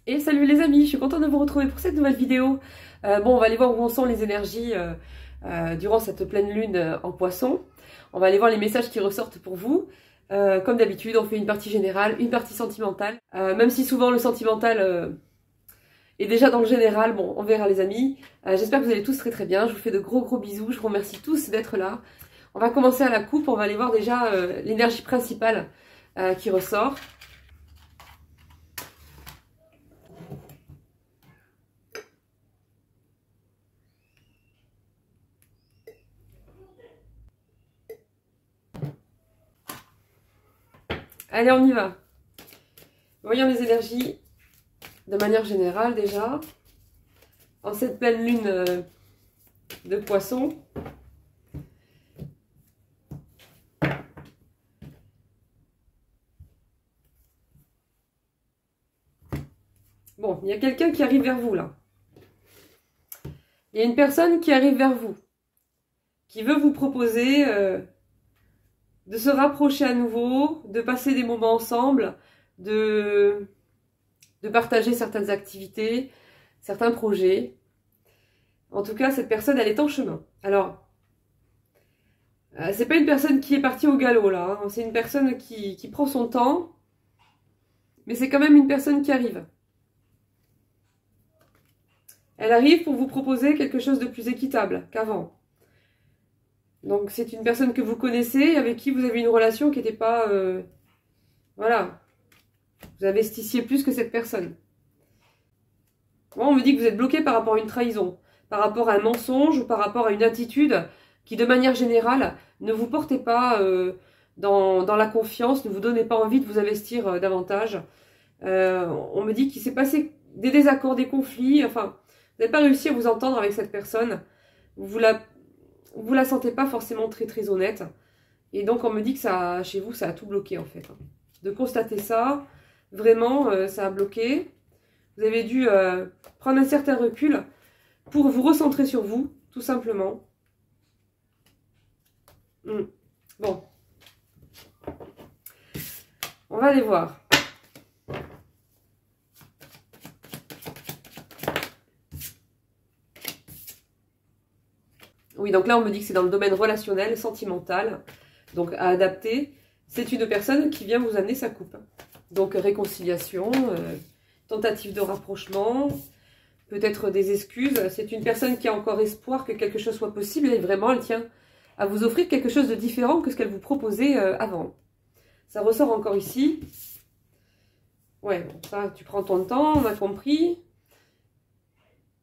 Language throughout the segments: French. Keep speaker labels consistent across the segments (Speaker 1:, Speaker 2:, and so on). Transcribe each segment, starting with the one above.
Speaker 1: Et salut les amis, je suis contente de vous retrouver pour cette nouvelle vidéo. Bon, on va aller voir où en sont les énergies durant cette pleine lune en poisson. On va aller voir les messages qui ressortent pour vous. Comme d'habitude, on fait une partie générale, une partie sentimentale. Même si souvent le sentimental est déjà dans le général, bon, on verra les amis. J'espère que vous allez tous très très bien. Je vous fais de gros bisous. Je vous remercie tous d'être là. On va commencer à la coupe. On va aller voir déjà l'énergie principale qui ressort. Allez, on y va. Voyons les énergies de manière générale déjà. En cette pleine lune de poisson. Bon, il y a quelqu'un qui arrive vers vous là. Il y a une personne qui arrive vers vous. Qui veut vous proposer de se rapprocher à nouveau, de passer des moments ensemble, de partager certaines activités, certains projets. En tout cas, cette personne, elle est en chemin. Alors, c'est pas une personne qui est partie au galop, là. Hein. C'est une personne qui prend son temps, mais c'est quand même une personne qui arrive. Elle arrive pour vous proposer quelque chose de plus équitable qu'avant. Donc, c'est une personne que vous connaissez, avec qui vous avez une relation qui n'était pas... voilà. Vous investissiez plus que cette personne. Moi, on me dit que vous êtes bloqué par rapport à une trahison, par rapport à un mensonge ou par rapport à une attitude qui, de manière générale, ne vous portait pas dans la confiance, ne vous donnait pas envie de vous investir davantage. On me dit qu'il s'est passé des désaccords, des conflits, enfin, vous n'avez pas réussi à vous entendre avec cette personne. Vous la sentez pas forcément très honnête. Et donc, on me dit que ça, chez vous, ça a tout bloqué, en fait. De constater ça, vraiment, ça a bloqué. Vous avez dû prendre un certain recul pour vous recentrer sur vous, tout simplement. Bon. On va aller voir. Oui, donc là, on me dit que c'est dans le domaine relationnel, sentimental, donc à adapter. C'est une personne qui vient vous amener sa coupe. Donc, réconciliation, tentative de rapprochement, peut-être des excuses. C'est une personne qui a encore espoir que quelque chose soit possible et vraiment, elle tient à vous offrir quelque chose de différent que ce qu'elle vous proposait avant. Ça ressort encore ici. Ouais, bon, ça, tu prends ton temps, on a compris.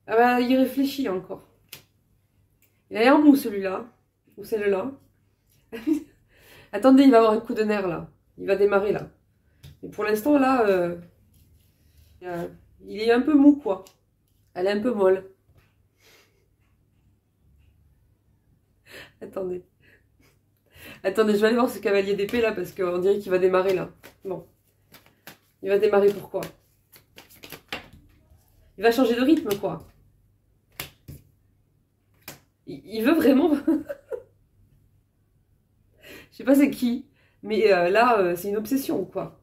Speaker 1: Ah bah, il réfléchit encore. Il a l'air mou celui-là, ou celle-là. Attendez, il va avoir un coup de nerf là. Il va démarrer là. Et pour l'instant là, il est un peu mou quoi. Elle est un peu molle. Attendez. Attendez, je vais aller voir ce cavalier d'épée là parce qu'on dirait qu'il va démarrer là. Bon. Il va démarrer pourquoi? Il va changer de rythme quoi. Il veut vraiment... Je sais pas c'est qui, mais là, c'est une obsession, quoi.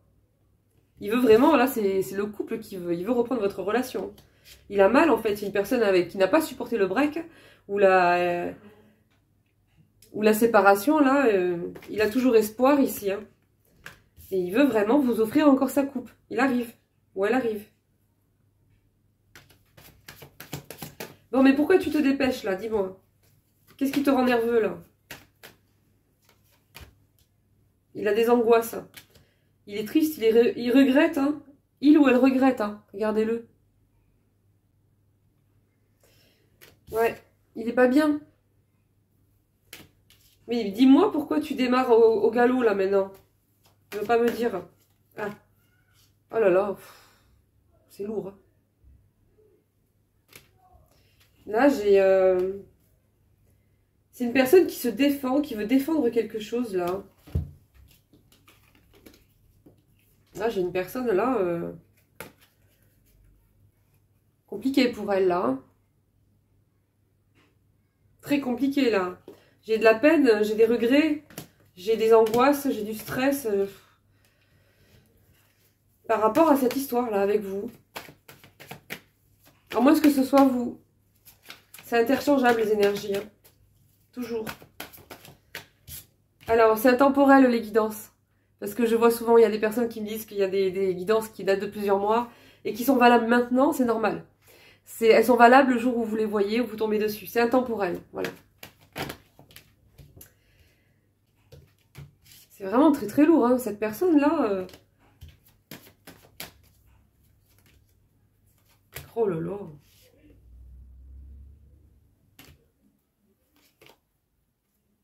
Speaker 1: Il veut vraiment, là, c'est le couple qui veut. Il veut reprendre votre relation. Il a mal, en fait. C'est une personne qui n'a pas supporté le break ou la séparation, là. Il a toujours espoir ici. Hein. Et il veut vraiment vous offrir encore sa coupe. Il arrive. Ou elle arrive. Bon, mais pourquoi tu te dépêches, là? Dis-moi. Qu'est-ce qui te rend nerveux, là? Il a des angoisses. Il est triste, il regrette. Hein. Il ou elle regrette. Hein. Regardez-le. Ouais, il est pas bien. Mais dis-moi pourquoi tu démarres au galop, là, maintenant. Tu veux pas me dire. Ah. Oh là là. C'est lourd. Hein. Là, j'ai... C'est une personne qui se défend, qui veut défendre quelque chose, là. Là, j'ai une personne, là, compliquée pour elle, là. Très compliquée, là. J'ai de la peine, j'ai des regrets, j'ai des angoisses, j'ai du stress par rapport à cette histoire-là avec vous. À moins que ce soit vous. C'est interchangeable les énergies. Hein. Toujours. Alors, c'est intemporel les guidances. Parce que je vois souvent, il y a des personnes qui me disent qu'il y a des guidances qui datent de plusieurs mois et qui sont valables maintenant, c'est normal. Elles sont valables le jour où vous les voyez, où vous tombez dessus. C'est intemporel, voilà. C'est vraiment très très lourd, hein, cette personne-là. Oh là là.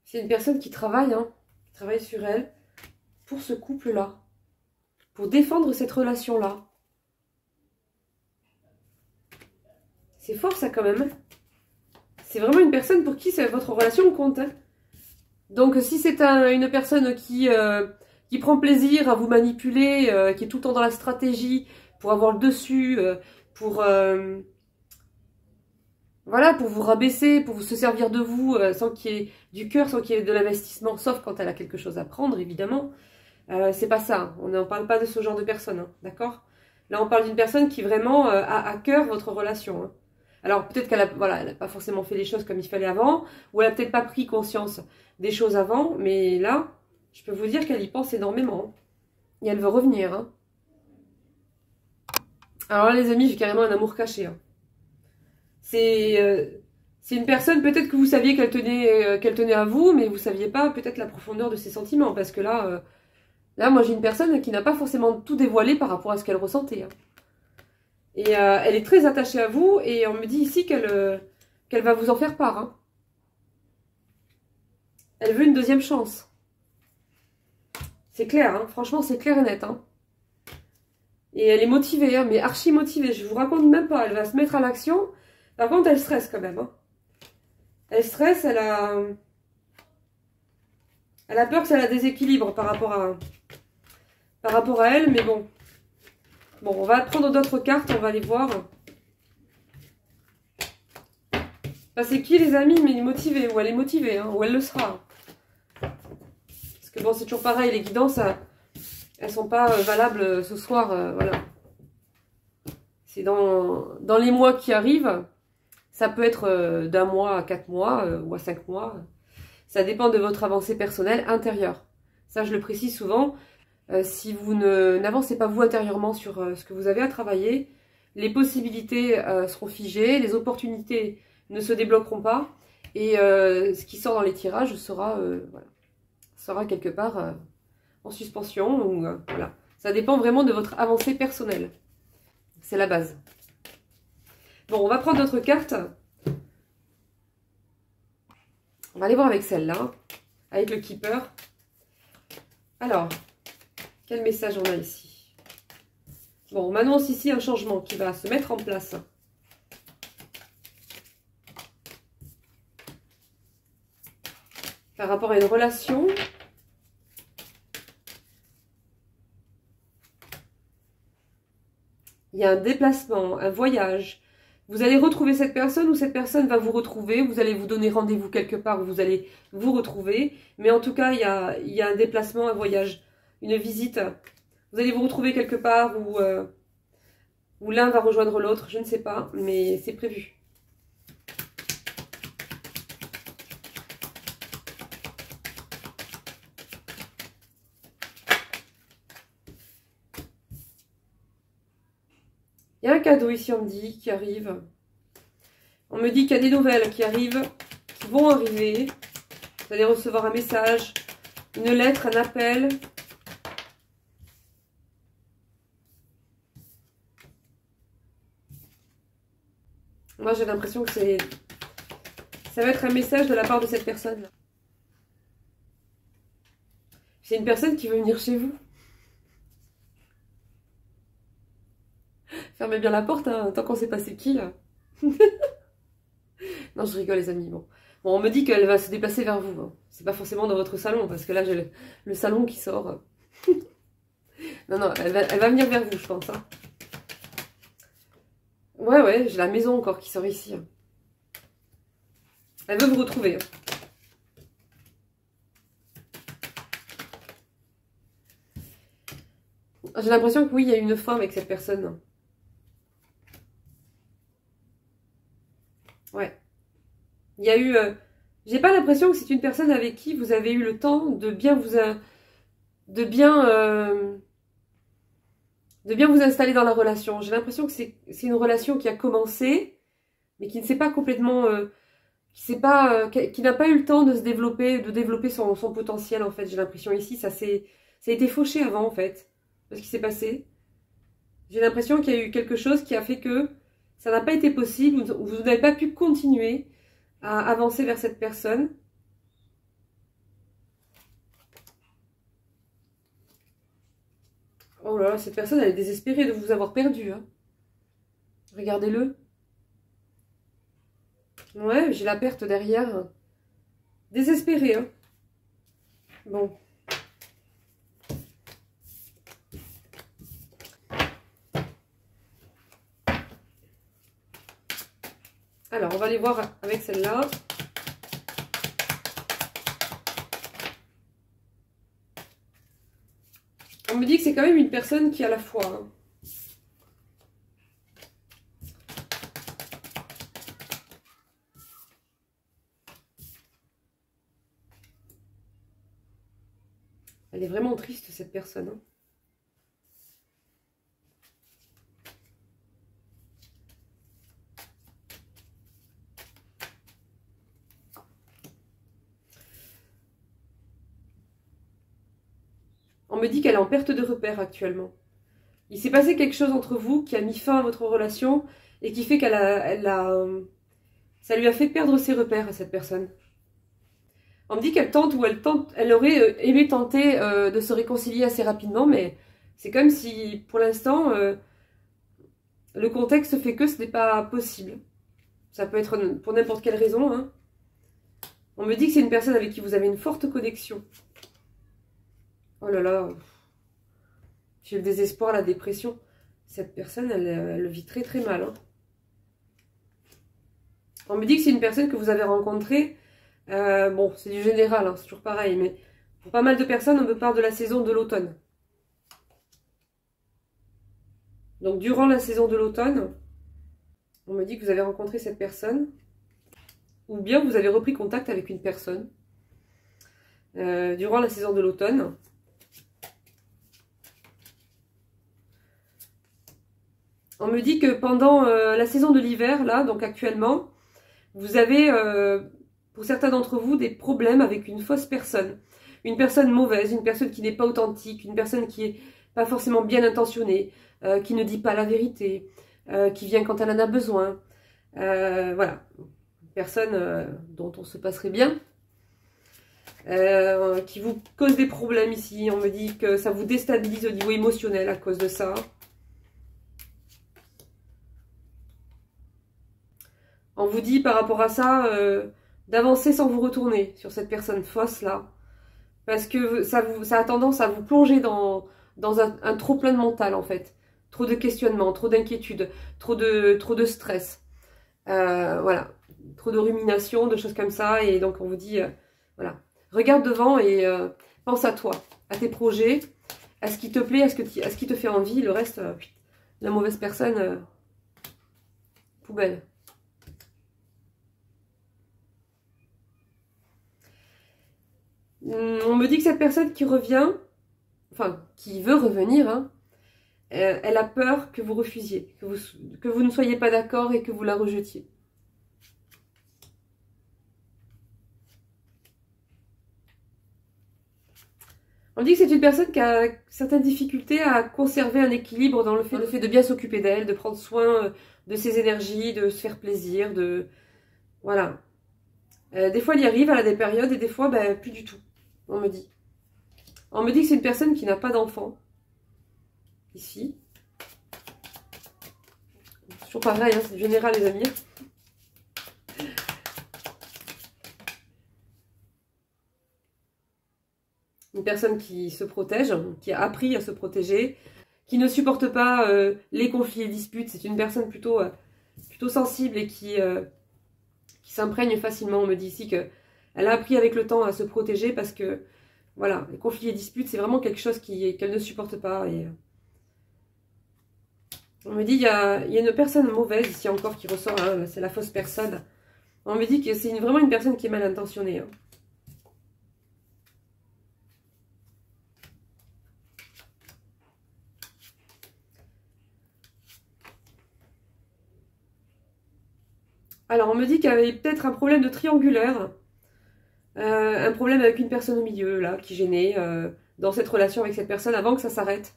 Speaker 1: C'est une personne qui travaille, hein, qui travaille sur elle, pour ce couple-là. Pour défendre cette relation-là. C'est fort ça quand même. C'est vraiment une personne pour qui votre relation compte. Hein. Donc si c'est une personne qui prend plaisir à vous manipuler, qui est tout le temps dans la stratégie pour avoir le dessus, pour voilà, pour vous rabaisser, pour se servir de vous sans qu'il y ait du cœur, sans qu'il y ait de l'investissement, sauf quand elle a quelque chose à prendre évidemment. C'est pas ça, hein. On n'en parle pas de ce genre de personne, hein, d'accord? Là on parle d'une personne qui vraiment a à cœur votre relation. Hein. Alors peut-être qu'elle a, voilà, elle n'a pas forcément fait les choses comme il fallait avant, ou elle n'a peut-être pas pris conscience des choses avant, mais là, je peux vous dire qu'elle y pense énormément. Hein. Et elle veut revenir. Hein. Alors là les amis, j'ai carrément un amour caché. Hein. C'est une personne, peut-être que vous saviez qu'elle tenait à vous, mais vous ne saviez pas peut-être la profondeur de ses sentiments, parce que là... Là, moi, j'ai une personne qui n'a pas forcément tout dévoilé par rapport à ce qu'elle ressentait. Hein. Et elle est très attachée à vous et on me dit ici qu'elle va vous en faire part. Hein. Elle veut une deuxième chance. C'est clair, hein. Franchement, c'est clair et net. Hein. Et elle est motivée, hein, mais archi motivée. Je vous raconte même pas. Elle va se mettre à l'action. Par contre, elle stresse quand même. Hein. Elle stresse, elle a peur que ça la déséquilibre par rapport à elle, mais bon. Bon, on va prendre d'autres cartes, on va les voir. Enfin, c'est qui les amis, mais il est motivé, ou elle est motivée, hein, ou elle le sera. Parce que bon, c'est toujours pareil, les guidances, elles sont pas valables ce soir, voilà. C'est dans les mois qui arrivent, ça peut être d'un mois à 4 mois, ou à 5 mois. Ça dépend de votre avancée personnelle intérieure. Ça, je le précise souvent. Si vous n'avancez pas vous intérieurement sur ce que vous avez à travailler, les possibilités seront figées, les opportunités ne se débloqueront pas et ce qui sort dans les tirages sera quelque part en suspension. Ou, voilà. Ça dépend vraiment de votre avancée personnelle. C'est la base. Bon, on va prendre d'autres cartes. On va aller voir avec celle-là, avec le Keeper. Alors... Quel message on a ici? Bon, on m'annonce ici un changement qui va se mettre en place. Par rapport à une relation. Il y a un déplacement, un voyage. Vous allez retrouver cette personne ou cette personne va vous retrouver. Vous allez vous donner rendez-vous quelque part où vous allez vous retrouver. Mais en tout cas, il y a un déplacement, un voyage. Une visite, vous allez vous retrouver quelque part où l'un va rejoindre l'autre, je ne sais pas, mais c'est prévu. Il y a un cadeau ici, on me dit, qui arrive. On me dit qu'il y a des nouvelles qui arrivent, qui vont arriver. Vous allez recevoir un message, une lettre, un appel. Moi, j'ai l'impression que ça va être un message de la part de cette personne. C'est une personne qui veut venir chez vous. Fermez bien la porte, hein, tant qu'on sait pas c'est qui. Non, je rigole les amis. Bon, on me dit qu'elle va se déplacer vers vous. Hein. C'est pas forcément dans votre salon, parce que là, j'ai le salon qui sort. Non, elle va venir vers vous, je pense. Hein. Ouais, j'ai la maison encore qui sort ici. Elle veut vous retrouver. J'ai l'impression que oui, il y a une fin avec cette personne. Ouais. Il y a eu... j'ai pas l'impression que c'est une personne avec qui vous avez eu le temps de bien vous... de bien vous installer dans la relation. J'ai l'impression que c'est une relation qui a commencé, mais qui ne s'est pas complètement... qui n'a pas eu le temps de se développer, de développer son potentiel, en fait. J'ai l'impression ici, ça a été fauché avant, en fait, de ce qui s'est passé. J'ai l'impression qu'il y a eu quelque chose qui a fait que ça n'a pas été possible, vous n'avez pas pu continuer à avancer vers cette personne. Oh là là, cette personne, elle est désespérée de vous avoir perdu. Hein. Regardez-le. Ouais, j'ai la perte derrière. Désespérée. Hein. Bon. Alors, on va aller voir avec celle-là. On me dit que c'est quand même une personne qui a la foi. Hein. Elle est vraiment triste, cette personne. Hein. On me dit qu'elle est en perte de repère actuellement. Il s'est passé quelque chose entre vous qui a mis fin à votre relation et qui fait ça lui a fait perdre ses repères à cette personne. On me dit qu'elle tente ou elle aurait aimé tenter de se réconcilier assez rapidement, mais c'est comme si pour l'instant le contexte fait que ce n'est pas possible. Ça peut être pour n'importe quelle raison. Hein. On me dit que c'est une personne avec qui vous avez une forte connexion. Oh là là, j'ai le désespoir, la dépression. Cette personne, elle le vit très très mal. Hein. On me dit que c'est une personne que vous avez rencontrée. Bon, c'est du général, hein, c'est toujours pareil. Mais pour pas mal de personnes, on me parle de la saison de l'automne. Donc, durant la saison de l'automne, on me dit que vous avez rencontré cette personne. Ou bien vous avez repris contact avec une personne. Durant la saison de l'automne. On me dit que pendant la saison de l'hiver, là, donc actuellement, vous avez, pour certains d'entre vous, des problèmes avec une fausse personne. Une personne mauvaise, une personne qui n'est pas authentique, une personne qui n'est pas forcément bien intentionnée, qui ne dit pas la vérité, qui vient quand elle en a besoin. Voilà, une personne dont on se passerait bien. Qui vous cause des problèmes ici. On me dit que ça vous déstabilise au niveau émotionnel à cause de ça. On vous dit par rapport à ça d'avancer sans vous retourner sur cette personne fausse là. Parce que ça a tendance à vous plonger dans un trop plein de mental en fait. Trop de questionnements, trop d'inquiétudes, trop de stress. Voilà, trop de rumination, de choses comme ça. Et donc on vous dit, voilà, regarde devant et pense à toi, à tes projets, à ce qui te plaît, à ce qui te fait envie. Le reste, la mauvaise personne, poubelle. On me dit que cette personne qui revient, enfin, qui veut revenir, hein, elle a peur que vous refusiez, que vous ne soyez pas d'accord et que vous la rejetiez. On dit que c'est une personne qui a certaines difficultés à conserver un équilibre dans le fait de bien s'occuper d'elle, de prendre soin de ses énergies, de se faire plaisir, de... Voilà. Des fois, elle y arrive, elle a des périodes, et des fois, ben, plus du tout, on me dit. On me dit que c'est une personne qui n'a pas d'enfant. Ici. C'est toujours pareil, hein, c'est général, les amis. Une personne qui se protège, qui a appris à se protéger, qui ne supporte pas les conflits et disputes. C'est une personne plutôt sensible et qui s'imprègne facilement. On me dit ici qu'elle a appris avec le temps à se protéger parce que, voilà, les conflits et disputes, c'est vraiment quelque chose qu'elle ne supporte pas. Et, on me dit, il y a une personne mauvaise ici encore qui ressort, hein, c'est la fausse personne. On me dit que c'est vraiment une personne qui est mal intentionnée. Hein. Alors, on me dit qu'il y avait peut-être un problème de triangulaire. Un problème avec une personne au milieu, là, qui gênait dans cette relation avec cette personne avant que ça s'arrête.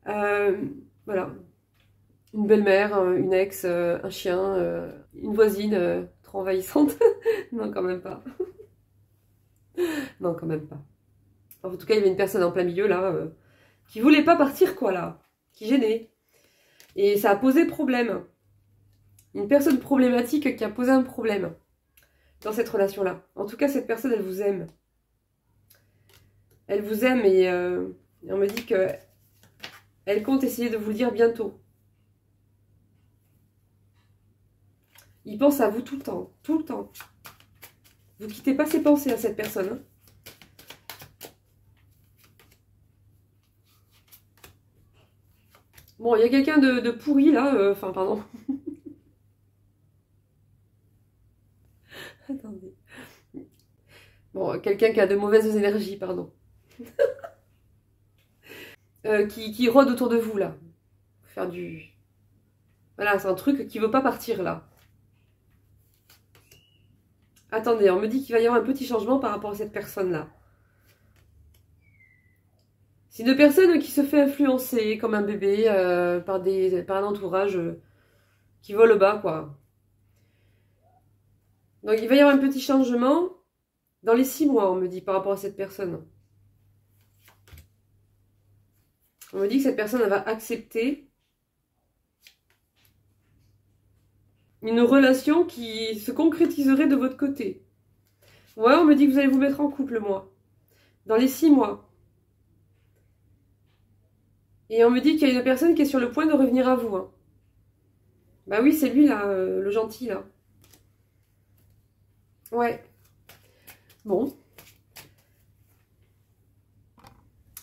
Speaker 1: Voilà. Une belle-mère, une ex, un chien, une voisine trop envahissante. Non, quand même pas. Non, quand même pas. En tout cas, il y avait une personne en plein milieu, là, qui voulait pas partir, quoi, là. Qui gênait. Et ça a posé problème. Une personne problématique qui a posé un problème dans cette relation-là. En tout cas, cette personne, elle vous aime. Elle vous aime et on me dit que elle compte essayer de vous le dire bientôt. Il pense à vous tout le temps, tout le temps. Vous quittez pas ses pensées à cette personne. Hein. Bon, il y a quelqu'un de pourri là, enfin pardon. Attendez. Bon, quelqu'un qui a de mauvaises énergies, pardon. Qui rôde autour de vous là. Faire du... Voilà, c'est un truc qui veut pas partir là. Attendez, on me dit qu'il va y avoir un petit changement par rapport à cette personne-là. C'est une personne qui se fait influencer comme un bébé par un entourage qui vole bas, quoi. Donc il va y avoir un petit changement dans les 6 mois, on me dit, par rapport à cette personne. On me dit que cette personne elle va accepter une relation qui se concrétiserait de votre côté. Ouais, on me dit que vous allez vous mettre en couple, moi. Dans les 6 mois. Et on me dit qu'il y a une personne qui est sur le point de revenir à vous. Hein. Bah oui, c'est lui, là, le gentil, là. Ouais. Bon.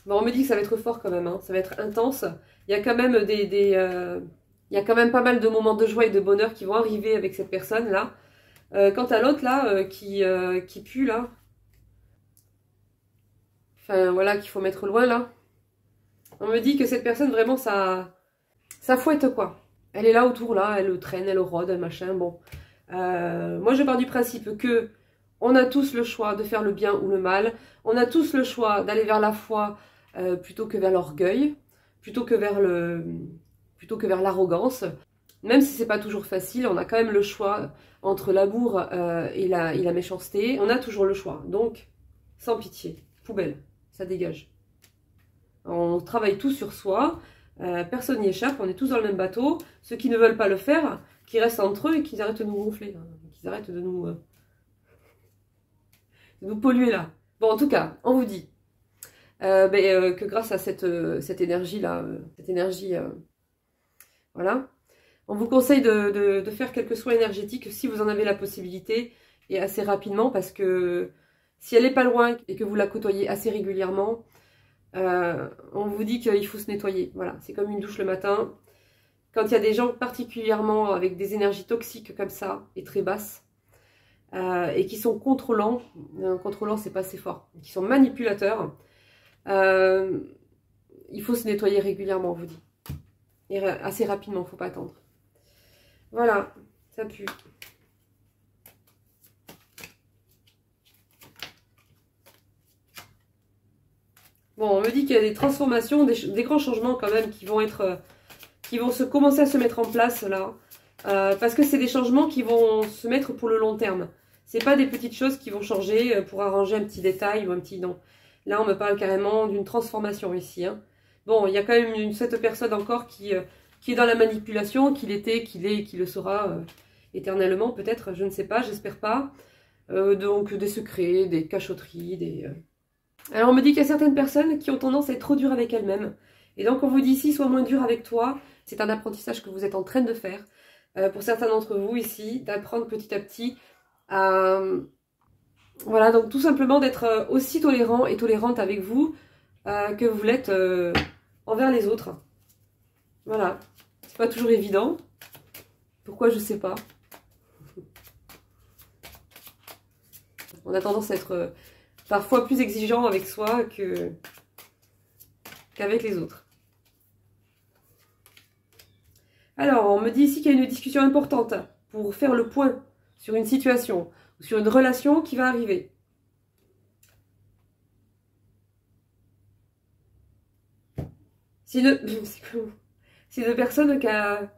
Speaker 1: Bon, on me dit que ça va être fort quand même, hein. Ça va être intense. Il y a quand même il y a quand même pas mal de moments de joie et de bonheur qui vont arriver avec cette personne-là. Quant à l'autre, là, qui pue, là. Enfin, voilà, qu'il faut mettre loin, là. On me dit que cette personne, vraiment, ça fouette, quoi. Elle est là autour, là, elle traîne, elle rôde, machin, bon. Moi, je pars du principe que on a tous le choix de faire le bien ou le mal. On a tous le choix d'aller vers la foi plutôt que vers l'orgueil, plutôt que vers l'arrogance. Même si c'est pas toujours facile, on a quand même le choix entre l'amour et la méchanceté. On a toujours le choix. Donc, sans pitié, poubelle, ça dégage. On travaille tous sur soi, personne n'y échappe, on est tous dans le même bateau. Ceux qui ne veulent pas le faire, qui restent entre eux et qui arrêtent de nous gonfler, hein, qu'ils arrêtent de nous polluer là. Bon, en tout cas, on vous dit que grâce à cette énergie-là, voilà, on vous conseille de faire quelques soins énergétiques si vous en avez la possibilité et assez rapidement parce que si elle n'est pas loin et que vous la côtoyez assez régulièrement, on vous dit qu'il faut se nettoyer. Voilà, c'est comme une douche le matin. Quand il y a des gens particulièrement avec des énergies toxiques comme ça et très basses et qui sont contrôlants c'est pas assez fort, qui sont manipulateurs, il faut se nettoyer régulièrement, on vous dit. Et assez rapidement, faut pas attendre. Voilà, ça pue. Bon, on me dit qu'il y a des transformations, des grands changements quand même qui vont commencer à se mettre en place là. Parce que c'est des changements qui vont se mettre pour le long terme. C'est pas des petites choses qui vont changer pour arranger un petit détail ou un petit non. Là, on me parle carrément d'une transformation ici. Hein. Bon, il y a quand même cette personne encore qui est dans la manipulation, qu'il est, qui le sera éternellement peut-être, je ne sais pas, j'espère pas. Donc des secrets, des cachotteries, Alors on me dit qu'il y a certaines personnes qui ont tendance à être trop dures avec elles-mêmes. Et donc on vous dit ici, sois moins dur avec toi. C'est un apprentissage que vous êtes en train de faire. Pour certains d'entre vous ici, d'apprendre petit à petit à... Voilà, donc tout simplement d'être aussi tolérant et tolérante avec vous que vous l'êtes envers les autres. Voilà, c'est pas toujours évident. Pourquoi, je sais pas. On a tendance à être parfois plus exigeant avec soi qu'avec les autres. Alors, on me dit ici qu'il y a une discussion importante pour faire le point sur une situation ou sur une relation qui va arriver. Si une personne qui a...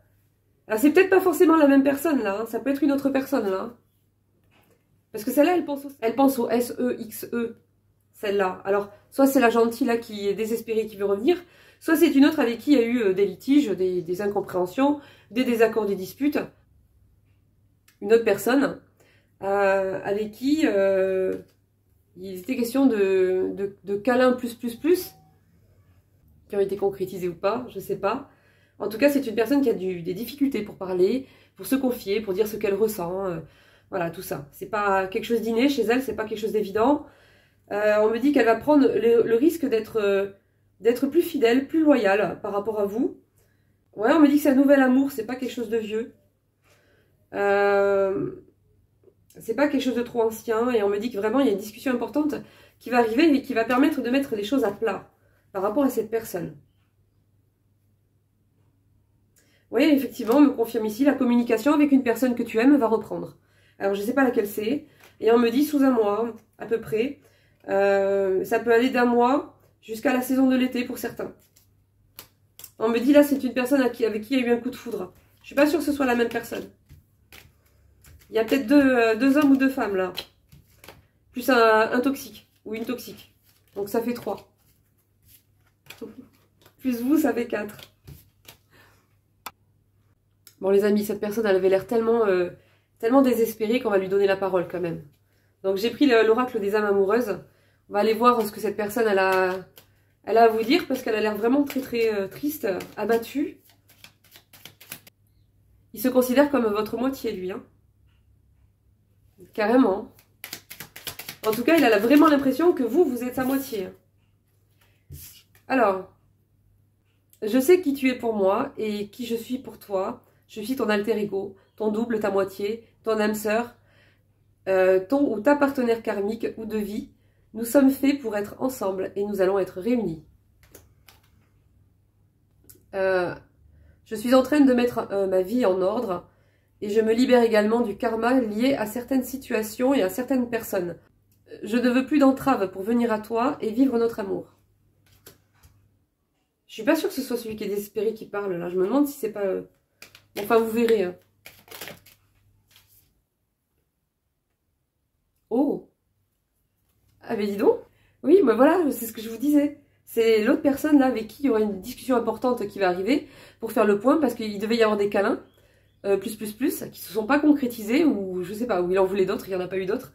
Speaker 1: Alors, c'est peut-être pas forcément la même personne, là. Hein. Ça peut être une autre personne, là. Parce que celle-là, elle pense au S-E-X-E. Celle-là. Alors, soit c'est la gentille, là, qui est désespérée, qui veut revenir. Soit c'est une autre avec qui il y a eu des litiges, des incompréhensions, des désaccords, des disputes. Une autre personne avec qui il était question de câlins plus, qui ont été concrétisés ou pas, je sais pas. En tout cas, c'est une personne qui a des difficultés pour parler, pour se confier, pour dire ce qu'elle ressent. Voilà, tout ça. C'est pas quelque chose d'inné chez elle, c'est pas quelque chose d'évident. On me dit qu'elle va prendre le risque d'être plus fidèle, plus loyale par rapport à vous. Ouais, on me dit que c'est un nouvel amour, c'est pas quelque chose de vieux. C'est pas quelque chose de trop ancien. Et on me dit que vraiment, il y a une discussion importante qui va arriver et qui va permettre de mettre les choses à plat par rapport à cette personne. Oui, effectivement, on me confirme ici, la communication avec une personne que tu aimes va reprendre. Alors, je ne sais pas laquelle c'est. Et on me dit sous un mois, à peu près. Ça peut aller d'un mois jusqu'à la saison de l'été pour certains. On me dit là, c'est une personne avec qui il y a eu un coup de foudre. Je ne suis pas sûre que ce soit la même personne. Il y a peut-être deux hommes ou deux femmes là. Plus un toxique ou une toxique. Donc ça fait 3. Plus vous, ça fait 4. Bon les amis, cette personne, elle avait l'air tellement désespérée qu'on va lui donner la parole quand même. Donc j'ai pris l'oracle des âmes amoureuses. On va aller voir ce que cette personne, elle a à vous dire, parce qu'elle a l'air vraiment très triste, abattue. Il se considère comme votre moitié, lui. Hein. Carrément. En tout cas, il a vraiment l'impression que vous êtes sa moitié. Alors, je sais qui tu es pour moi et qui je suis pour toi. Je suis ton alter ego, ton double, ta moitié, ton âme sœur, ton ou ta partenaire karmique ou de vie. Nous sommes faits pour être ensemble et nous allons être réunis. Je suis en train de mettre ma vie en ordre et je me libère également du karma lié à certaines situations et à certaines personnes. Je ne veux plus d'entrave pour venir à toi et vivre notre amour. Je suis pas sûre que ce soit celui qui est désespéré qui parle là. Je me demande si c'est pas... Enfin, vous verrez. Hein. Oh. Ah mais dis donc. Oui, mais voilà, c'est ce que je vous disais. C'est l'autre personne là avec qui il y aura une discussion importante qui va arriver pour faire le point parce qu'il devait y avoir des câlins, qui se sont pas concrétisés ou je sais pas, ou il en voulait d'autres, il n'y en a pas eu d'autres.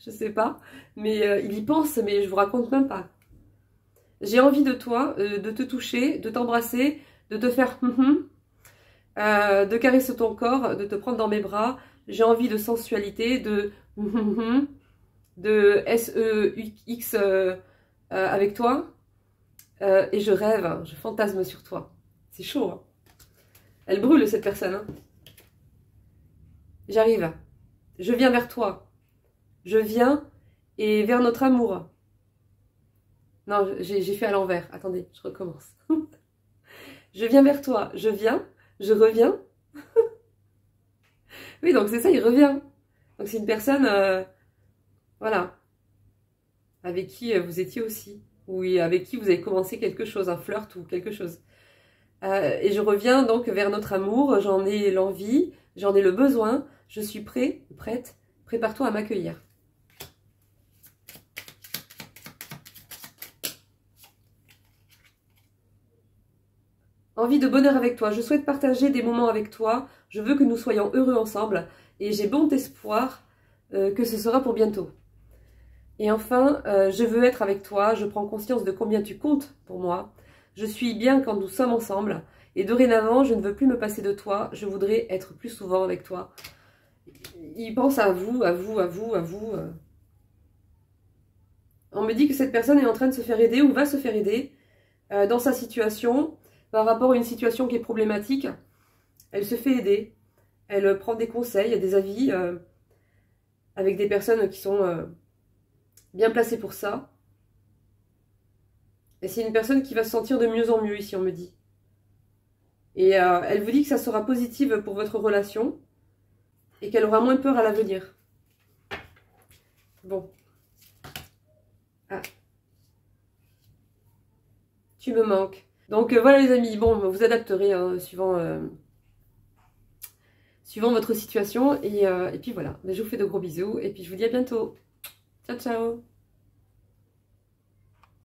Speaker 1: Je sais pas. Mais il y pense, mais je vous raconte même pas. J'ai envie de toi, de te toucher, de t'embrasser, de te faire de caresser ton corps, de te prendre dans mes bras. J'ai envie de sensualité, de S-E-X avec toi. Et je rêve, je fantasme sur toi. C'est chaud. Hein. Elle brûle cette personne. Hein. J'arrive. Je viens vers toi. Je viens et vers notre amour. Non, j'ai fait à l'envers. Attendez, je recommence. Je viens vers toi. Je viens. Je reviens. Oui, donc c'est ça, il revient. Donc c'est une personne, voilà, avec qui vous étiez aussi. Ou avec qui vous avez commencé quelque chose, un flirt ou quelque chose. Et je reviens donc vers notre amour. J'en ai l'envie, j'en ai le besoin. Je suis prêt, prête. Prépare-toi à m'accueillir. Envie de bonheur avec toi. Je souhaite partager des moments avec toi. Je veux que nous soyons heureux ensemble. Et j'ai bon espoir que ce sera pour bientôt. Et enfin, je veux être avec toi. Je prends conscience de combien tu comptes pour moi. Je suis bien quand nous sommes ensemble. Et dorénavant, je ne veux plus me passer de toi. Je voudrais être plus souvent avec toi. Il pense à vous, à vous, à vous, à vous. On me dit que cette personne est en train de se faire aider ou va se faire aider dans sa situation. Par rapport à une situation qui est problématique, elle se fait aider, elle prend des conseils, des avis, avec des personnes qui sont bien placées pour ça. Et c'est une personne qui va se sentir de mieux en mieux ici, on me dit. Et elle vous dit que ça sera positive pour votre relation et qu'elle aura moins peur à l'avenir. Bon. Ah. Tu me manques. Donc voilà les amis, bon, vous adapterez hein, suivant votre situation. Et puis voilà, je vous fais de gros bisous et puis je vous dis à bientôt. Ciao, ciao!